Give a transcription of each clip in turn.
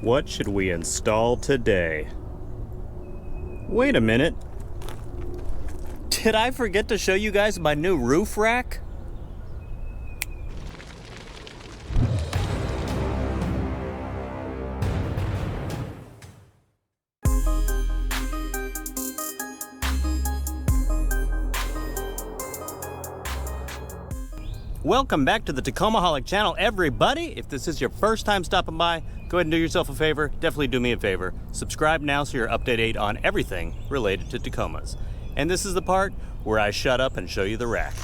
What should we install today? Wait a minute. Did I forget to show you guys my new roof rack? Welcome back to the Tacomaholic channel, everybody. If this is your first time stopping by, go ahead and do yourself a favor. Definitely do me a favor. Subscribe now so you're up to date on everything related to Tacomas. And this is the part where I shut up and show you the rack.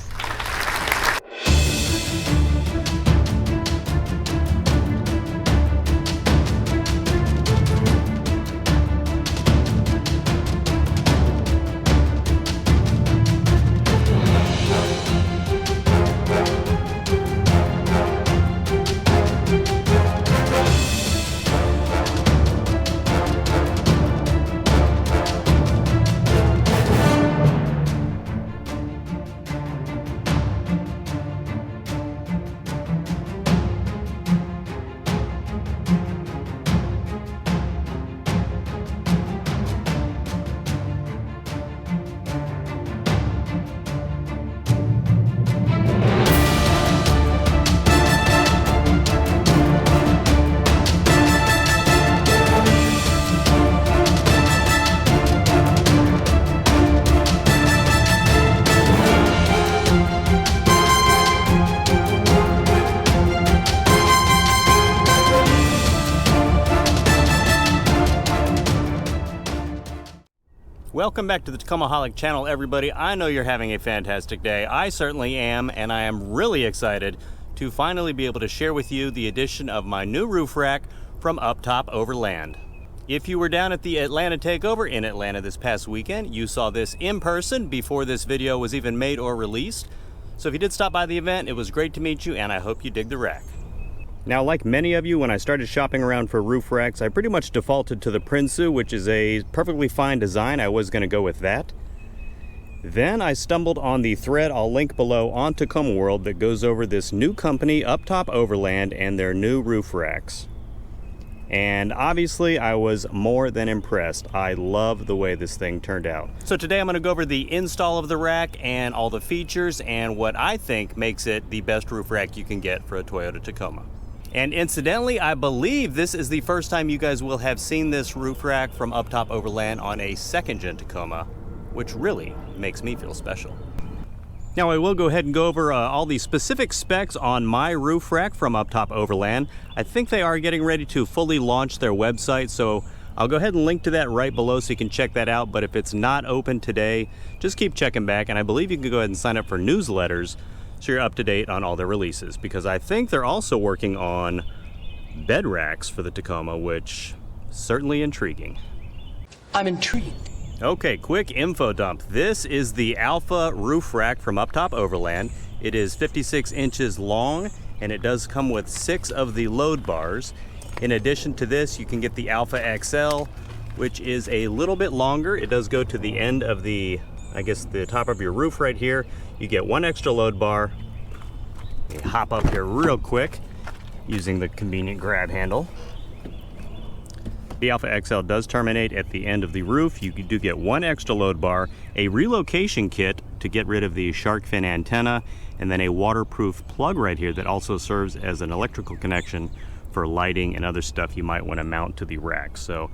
Welcome back to the Tacomaholic channel, everybody. I know you're having a fantastic day. I certainly am, and I am really excited to finally be able to share with you the addition of my new roof rack from UpTop Overland. If you were down at the Atlanta Takeover in Atlanta this past weekend, you saw this in person before this video was even made or released. So if you did stop by the event, it was great to meet you, and I hope you dig the rack. Now, like many of you, when I started shopping around for roof racks, I pretty much defaulted to the Prinsu, which is a perfectly fine design. I was going to go with that. Then I stumbled on the thread I'll link below on Tacoma World that goes over this new company, UpTop Overland, and their new roof racks. And obviously, I was more than impressed. I love the way this thing turned out. So today I'm going to go over the install of the rack and all the features and what I think makes it the best roof rack you can get for a Toyota Tacoma. And incidentally, I believe this is the first time you guys will have seen this roof rack from UpTop Overland on a second-gen Tacoma, which really makes me feel special. Now, I will go ahead and go over all the specific specs on my roof rack from UpTop Overland. I think they are getting ready to fully launch their website, so I'll go ahead and link to that right below so you can check that out. But if it's not open today, just keep checking back, and I believe you can go ahead and sign up for newsletters so you're up to date on all their releases, because I think they're also working on bed racks for the Tacoma, which is certainly intriguing. I'm intrigued. Okay, quick info dump. This is the Alpha roof rack from UpTop Overland. It is 56 inches long, and it does come with 6 of the load bars. In addition to this, you can get the Alpha XL, which is a little bit longer. It does go to the end of the top of your roof right here. You get 1 extra load bar. You hop up here real quick using the convenient grab handle. The Alpha XL does terminate at the end of the roof. You do get 1 extra load bar, a relocation kit to get rid of the shark fin antenna, and then a waterproof plug right here that also serves as an electrical connection for lighting and other stuff you might want to mount to the rack. So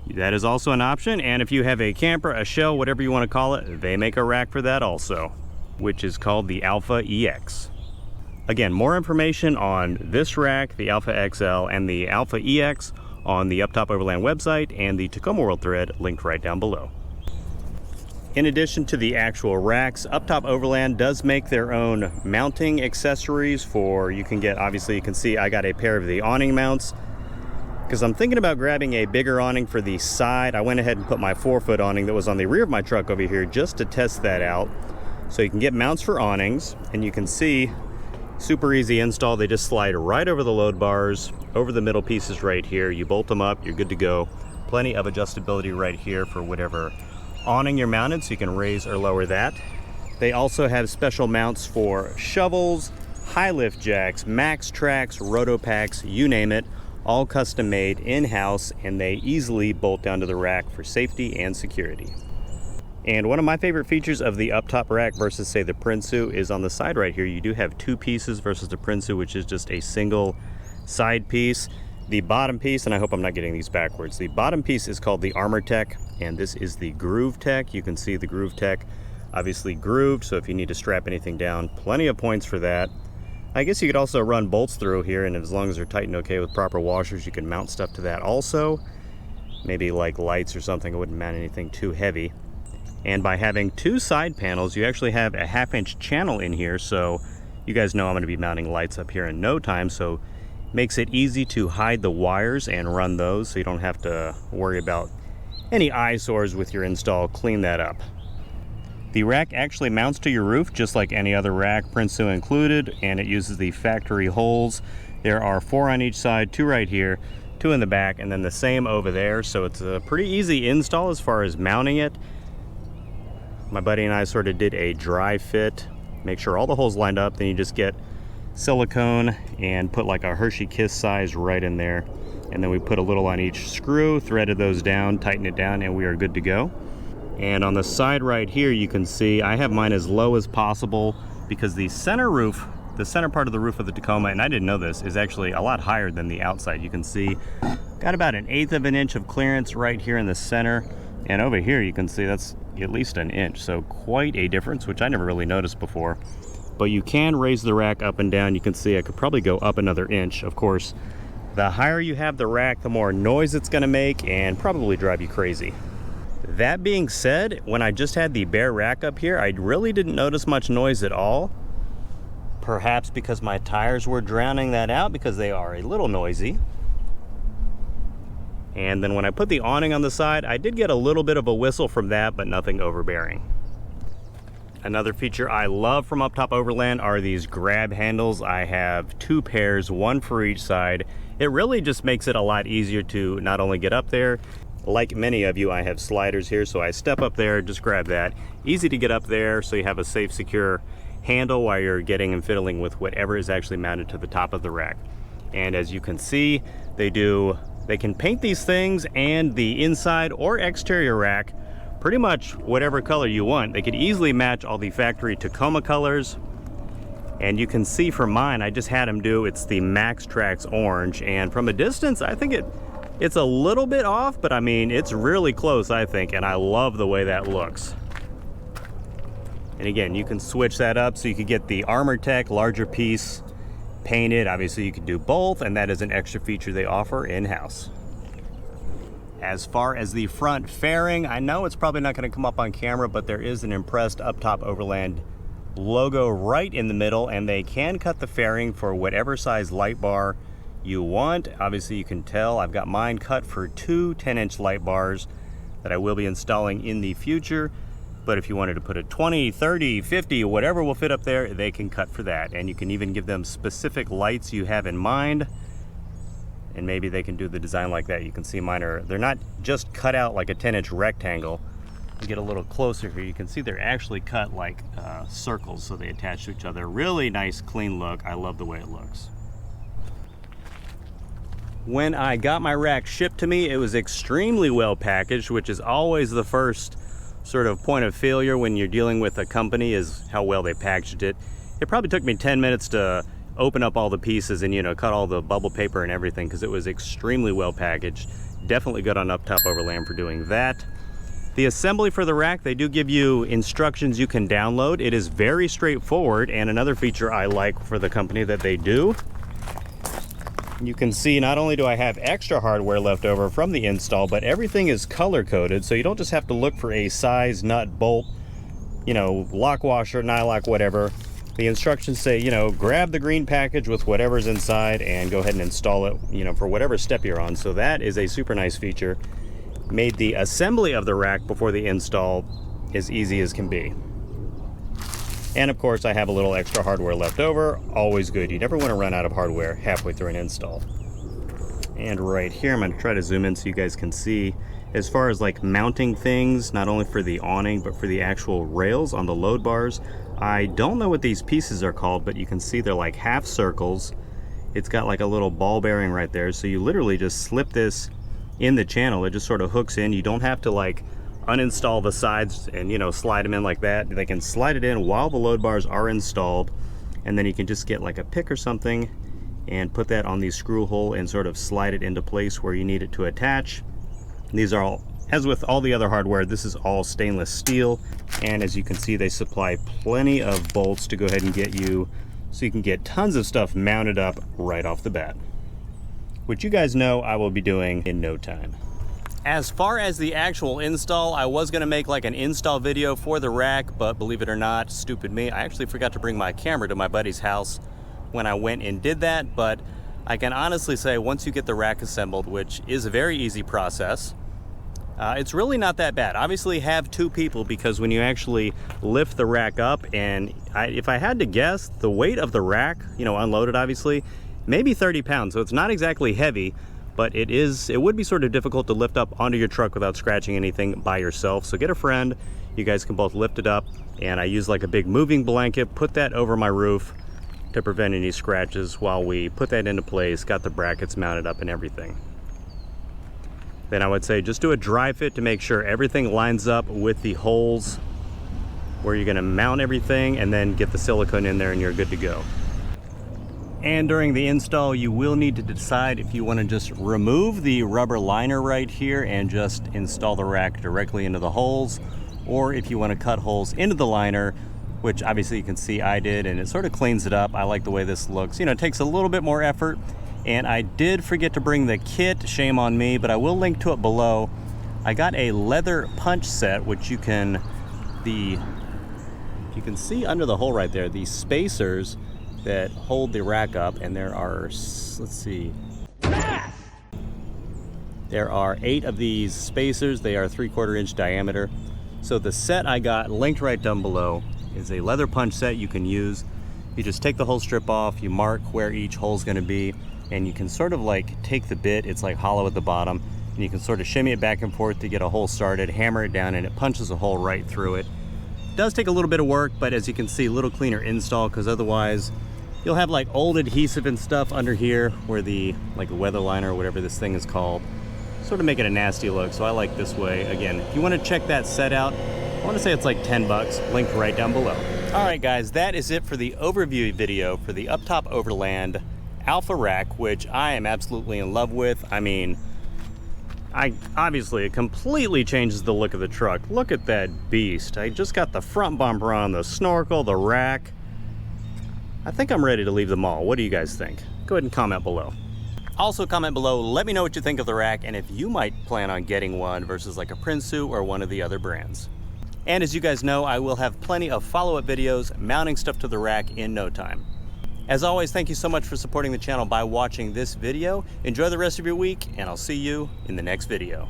that is also an option, and if you have a camper, a shell, whatever you want to call it, they make a rack for that also, which is called the Alpha EX. Again, more information on this rack, the Alpha XL, and the Alpha EX on the UpTop Overland website and the Tacoma World thread linked right down below. In addition to the actual racks, UpTop Overland does make their own mounting accessories for, you can get, obviously you can see I got a pair of the awning mounts, because I'm thinking about grabbing a bigger awning for the side. I went ahead and put my 4-foot awning that was on the rear of my truck over here just to test that out. So you can get mounts for awnings, and you can see, super easy install. They just slide right over the load bars, over the middle pieces right here. You bolt them up, you're good to go. Plenty of adjustability right here for whatever awning you're mounted, so you can raise or lower that. They also have special mounts for shovels, high lift jacks, max tracks, roto packs, you name it. all custom made in-house, and they easily bolt down to the rack for safety and security. And one of my favorite features of the UpTop rack versus, say, the Prinsu is on the side right here. You do have two pieces versus the Prinsu, which is just a single side piece. The bottom piece, and I hope I'm not getting these backwards, the bottom piece is called the Armor Tech, and this is the Groove Tech. You can see the Groove Tech obviously grooved, so if you need to strap anything down, plenty of points for that. I guess you could also run bolts through here, and as long as they're tightened okay with proper washers, you can mount stuff to that also. Maybe like lights or something. I wouldn't mount anything too heavy. And by having two side panels, you actually have a 1/2-inch channel in here, so you guys know I'm going to be mounting lights up here in no time, so makes it easy to hide the wires and run those, so you don't have to worry about any eyesores with your install. Clean that up. The rack actually mounts to your roof just like any other rack, Prinsu included, and it uses the factory holes. There are 4 on each side, 2 right here, 2 in the back, and then the same over there, so it's a pretty easy install as far as mounting it. My buddy and I sort of did a dry fit, make sure all the holes lined up, then you just get silicone and put like a Hershey Kiss size right in there, and then we put a little on each screw, threaded those down, tighten it down, and we are good to go. And on the side right here, you can see I have mine as low as possible because the center roof, the center part of the roof of the Tacoma, and I didn't know this, is actually a lot higher than the outside. You can see got about 1/8 of an inch of clearance right here in the center, and over here you can see that's at least 1 inch, so quite a difference, which I never really noticed before. But you can raise the rack up and down. You can see I could probably go up another inch. Of course, the higher you have the rack, the more noise it's going to make and probably drive you crazy. That being said, when I just had the bare rack up here, I really didn't notice much noise at all. Perhaps because my tires were drowning that out, because they are a little noisy. And then when I put the awning on the side, I did get a little bit of a whistle from that, but nothing overbearing. Another feature I love from UpTop Overland are these grab handles. I have 2 pairs, 1 for each side. It really just makes it a lot easier to not only get up there, like many of you, I have sliders here, so I step up there, just grab that. Easy to get up there, so you have a safe, secure handle while you're getting and fiddling with whatever is actually mounted to the top of the rack. And as you can see, they can paint these things and the inside or exterior rack pretty much whatever color you want. They could easily match all the factory Tacoma colors. And you can see from mine, I just had them do, it's the Max Trax orange. And from a distance, I think it's a little bit off, but I mean, it's really close, I think, and I love the way that looks. And again, you can switch that up so you could get the Armor Tech larger piece painted. Obviously, you can do both, and that is an extra feature they offer in-house. As far as the front fairing, I know it's probably not going to come up on camera, but there is an impressed UpTop Overland logo right in the middle, and they can cut the fairing for whatever size light bar you want. Obviously, you can tell I've got mine cut for 2 10-inch light bars that I will be installing in the future. But if you wanted to put a 20, 30, 50, whatever will fit up there, they can cut for that. And you can even give them specific lights you have in mind, and maybe they can do the design like that. You can see mine they're not just cut out like a 10-inch rectangle. You get a little closer here, you can see they're actually cut like circles, so they attach to each other. Really nice, clean look. I love the way it looks. When I got my rack shipped to me, it was extremely well packaged, which is always the first sort of point of failure when you're dealing with a company, is how well they packaged it. It probably took me 10 minutes to open up all the pieces and, you know, cut all the bubble paper and everything, because it was extremely well packaged. Definitely good on UpTop Overland for doing that. The assembly for the rack, they do give you instructions you can download. It is very straightforward, and another feature I like for the company that they do, you can see not only do I have extra hardware left over from the install, but everything is color coded, so you don't just have to look for a size, nut, bolt, you know, lock washer, nylock, whatever. The instructions say, you know, grab the green package with whatever's inside and go ahead and install it, you know, for whatever step you're on. So that is a super nice feature. Made the assembly of the rack before the install as easy as can be. And of course, I have a little extra hardware left over. Always good. You never want to run out of hardware halfway through an install. And right here, I'm going to try to zoom in so you guys can see, as far as like mounting things, not only for the awning, but for the actual rails on the load bars. I don't know what these pieces are called, but you can see they're like half circles. it's got like a little ball bearing right there. So you literally just slip this in the channel. It just sort of hooks in. You don't have to like uninstall the sides and, you know, slide them in like that. They can slide it in while the load bars are installed, and then you can just get like a pick or something and put that on the screw hole and sort of slide it into place where you need it to attach. These are all, as with all the other hardware, this is all stainless steel, and as you can see, they supply plenty of bolts to go ahead and get you, so you can get tons of stuff mounted up right off the bat, which you guys know I will be doing in no time. As far as the actual install, I was gonna make like an install video for the rack, but believe it or not, stupid me, I actually forgot to bring my camera to my buddy's house when I went and did that. But I can honestly say, once you get the rack assembled, which is a very easy process, it's really not that bad. Obviously have two people, because when you actually lift the rack up, and if I had to guess, the weight of the rack, you know, unloaded obviously, maybe 30 pounds. So it's not exactly heavy, but it would be sort of difficult to lift up onto your truck without scratching anything by yourself. So get a friend, you guys can both lift it up, and I use like a big moving blanket, put that over my roof to prevent any scratches while we put that into place, got the brackets mounted up and everything. Then I would say just do a dry fit to make sure everything lines up with the holes where you're gonna mount everything, and then get the silicone in there and you're good to go. And during the install, you will need to decide if you want to just remove the rubber liner right here and just install the rack directly into the holes, or if you want to cut holes into the liner, which obviously you can see I did, and it sort of cleans it up. I like the way this looks. You know, it takes a little bit more effort, and I did forget to bring the kit, shame on me, but I will link to it below. I got a leather punch set, which you can see under the hole right there, these spacers that hold the rack up, and there are, let's see, there are 8 of these spacers. They are 3/4 inch diameter. So the set I got, linked right down below, is a leather punch set you can use. You just take the whole strip off, you mark where each hole is going to be, and you can sort of like take the bit, it's like hollow at the bottom, and you can sort of shimmy it back and forth to get a hole started, hammer it down, and it punches a hole right through it. It does take a little bit of work, but as you can see, a little cleaner install, because otherwise you'll have like old adhesive and stuff under here where the like a weather liner or whatever this thing is called, sort of make it a nasty look. So I like this way. Again, if you want to check that set out, I want to say it's like 10 bucks, linked right down below. All right guys, that is it for the overview video for the UpTop Overland Alpha rack, which I am absolutely in love with. I mean, obviously it completely changes the look of the truck. Look at that beast. I just got the front bumper on, the snorkel, the rack. I think I'm ready to leave the mall. What do you guys think? Go ahead and comment below. Also comment below, let me know what you think of the rack, and if you might plan on getting one versus like a Prinsu or one of the other brands. And as you guys know, I will have plenty of follow-up videos mounting stuff to the rack in no time. As always, thank you so much for supporting the channel by watching this video. Enjoy the rest of your week, and I'll see you in the next video.